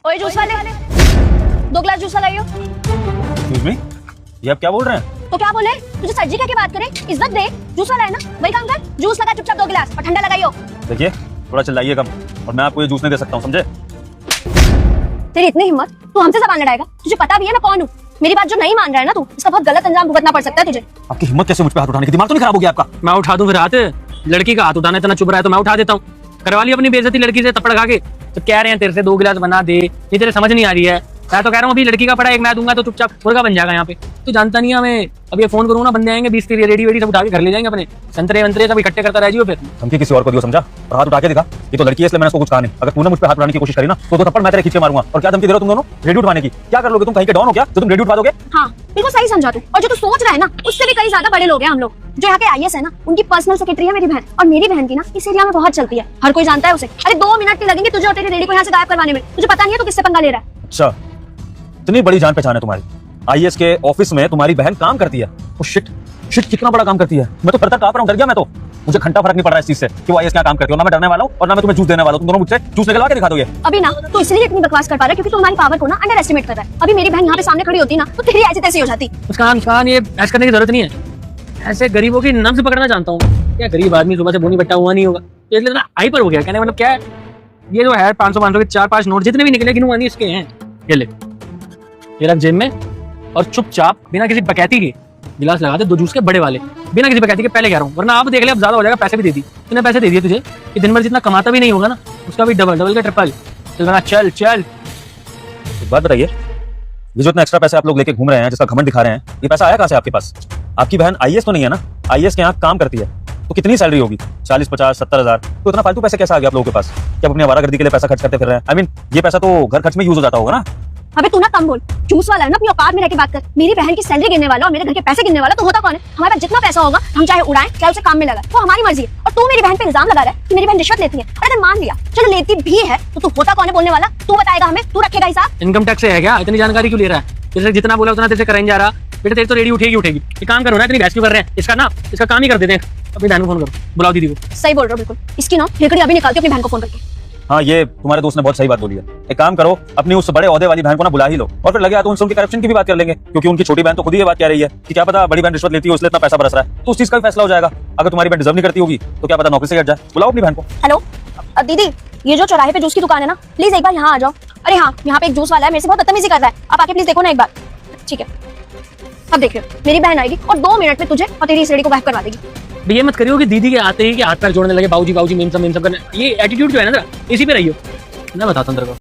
ओए जूस वाले, 2 गिलास जूस लाइयो। एक्सक्यूज मी, ये आप क्या बोल रहे हैं? तो क्या बोले? तुझे सर जी कह के बात करे, इज्जत दे। जूस वाला है ना, वही काम कर। जूस लगा चुपचाप 2 गिलास और ठंडा लगाइयो। देखिए थोड़ा चिल्लाइए कम, और मैं आपको ये जूस नहीं दे सकता हूँ, समझे? तेरी इतनी हिम्मत, तू हमसे जबान लड़ाएगा? तुझे पता भी है मैं कौन हूँ। मेरी बात जो नहीं मान रहा है ना तू, इसका बहुत गलत अंजाम भुगतना पड़ सकता है तुझे। आपकी हिम्मत कैसे मुझ पे हाथ उठाने की? दिमाग तो नहीं खराब हो गया आपका? मैं उठा दूं फिर हाथ? लड़की का हाथ उठाने इतना चुप रहा है तो मैं उठा देता हूँ। करवा ली अपनी बेइज्जती लड़की से थप्पड़ खा के। तो कह रहे हैं तेरे से 2 गिलास बना दे, ये तेरे समझ नहीं आ रही है। मैं तो कह रहा हूँ अभी लड़की का पड़ा एक मैं दूंगा तो चुपचाप मुर्गा बन जाएगा यहाँ पे। तू जानता नहीं है हमें, अब ये फोन करूँ ना बंदे आएंगे 20 30 रेडी वेडी सब उठा के घर ले जाएंगे अपने। संतरे वंतरे सब इकट्ठे करता रह जियो फिर। धमकी किसी और को दियो, समझा? और हाथ उठा के दिखा, ये तो लड़की है इसलिए मैंने उसको कुछ कहा नहीं। अगर तूने मुझ पे हाथ उठाने की कोशिश करी ना तो 2 थप्पड़ मैं तेरे खींचे मारूंगा। और क्या धमकी दे रहे हो तुम दोनों? रेडी उठवाने की? क्या कर लोगे तुम? कहीं के डॉन हो क्या जो तुम रेडी उठवा दोगे? हाँ बिल्कुल सही समझा तू। और जो तू सोच रहा है ना उससे भी कहीं ज्यादा बड़े लोग हैं हम लोग। जो यहाँ के आईएएस है ना, उनकी पर्सनल सेक्रेटरी है मेरी बहन, और मेरी बहन की ना इस एरिया में बहुत चलती है, हर कोई जानता है उसे। अरे 2 मिनट नहीं लगेंगे तुझे और तेरी लेडी को यहाँ से गायब करवाने में। तुझे पता नहीं है तू किससे पंगा ले रहा है। अच्छा, इतनी बड़ी जान पहचान है तुम्हारी। आईएएस के ऑफिस में तुम्हारी बहन काम करती है। ओ शिट, शिट कितना बड़ा काम करती है। मैं तो करता कांप रहा हूं, डर गया मैं तो। मुझे घंटा फर्क नहीं पड़ रहा है इस चीज से कि वो आईएएस क्या काम करती है। और ना मैं डरने वाला हूं और ना मैं तुम्हें जूस देने वाला हूं। तुम दोनों मुझसे जूस निकलवा के दिखा दोगे। अभी ना तू इसलिए इतनी बकवास कर पा रहा है क्योंकि तू हमारी पावर को ना अंडर एस्टिमेट कर रहा है। अभी मेरी बहन यहाँ पे सामने खड़ी होती ना तो तेरी ऐसी तैसी हो जाती। मुस्कान ये ऐसा करने की जरूरत नहीं है। ऐसे गरीबों की नब्ज पकड़ना जानता हूँ। क्या गरीब आदमी सुबह से बोनी बट्टा हुआ नहीं होगा, इसलिए ना हाइपर हो गया। कहने मतलब क्या है, ये जो है 500 के 4-5 नोट जितने भी निकले गिनवा नहीं इसके हैं। ये ले, ये रख जेब में और चुपचाप बिना किसी बकैती के गिलास लगा दे 2 जूस के बड़े वाले, बिना किसी बकैती के। पहले कह रहा हूँ, वरना आप देख ले अब ज्यादा हो जाएगा। पैसे भी दे दी तूने, पैसे दे दिए तुझे कि दिन भर जितना कमाता भी नहीं होगा ना उसका भी डबल का ट्रिपल। चल चल। एक बात बताइए, ये जो इतना एक्स्ट्रा पैसे आप लोग लेके घूम रहे हैं, जिसका घमंड दिखा रहे हैं, ये पैसा आया कहाँ से आपके पास? आपकी बहन आईएएस तो नहीं है ना? आईएएस के यहाँ काम करती है तो कितनी सैलरी होगी? 40 50 70 हजार। तो इतना फालतू पैसे कैसे आ गया आप लोगों के पास? क्या अपनी आवारागर्दी के लिए पैसा खर्च करते फिर रहे हैं? आई मीन ये पैसा तो घर खर्च में यूज हो जाता होगा ना? अबे तू ना कम बोल, जूस वाला है ना, अपनी औकात में रह के बात कर। मेरी बहन की सैलरी गिनने वाला और मेरे घर के पैसे गिनने वाला तो होता कौन है? हमारे पास जितना पैसा होगा हम चाहे उड़ाएं चाहे उसे काम में लगाएं, वो हमारी मर्जी है। और तू मेरी बहन पे इल्जाम लगा रहा है कि मेरी बहन रिश्वत लेती है। और अगर मान लिया चलो लेती भी है तो तू होता कौन है बोलने वाला? तू बताएगा हमें, तू रखेगा हिसाब। इनकम टैक्स से है क्या? इतनी जानकारी क्यों ले रहा है? तेरे जितना बोला उतना तेरे से कराने जा रहा। बेटा तेरी तो रेडी उठेगी। ये काम करो ना, इतनी बहस क्यों कर रहे हैं? इसका काम ही कर देते हैं। अपनी बहन को फोन करो, बुलाओ दीदी को। सही बोल रहे हो बिल्कुल। इसकी ना हिकड़ी अभी निकालती हूं अपनी बहन को फोन करके। हाँ, ये तुम्हारे दोस्त ने बहुत सही बात बोली है। एक काम करो, अपनी उस बड़े ओहदे वाली बहन को ना बुला ही लो, और फिर लगे तो उनकी करप्शन की भी बात कर लेंगे। क्योंकि उनकी छोटी बहन तो खुद ही ये बात कह रही है कि क्या पता बड़ी बहन रिश्वत लेती है इसलिए इतना पैसा बरस रहा है। तो उस चीज का भी फैसला हो जाएगा। अगर तुम्हारी बहन डिजर्व नहीं करती होगी तो क्या पता नौकरी से हट जाए। बुलाओ अपनी बहन को। हेलो दीदी, ये जो चौराहे पे जूस की दुकान है ना, प्लीज एक बार यहाँ आ जाओ। अरे हाँ, यहाँ पे एक जूस वाला है, मेरे से बहुत बदतमीजी कर रहा है। आप आके प्लीज देखो ना एक बार। ठीक है, अब देख रहे हो मेरी बहन आएगी और 2 मिनट में तुझे और तेरी इस लेडी को गायब करवा देगी। ये मत करियो कि दीदी के आते ही कि हाथ पैर जोड़ने लगे, बाबूजी बाबूजी मेम सब करने। ये एटीट्यूड जो है ना इसी पे रहियो। मैं बताता हूँ तेरे को।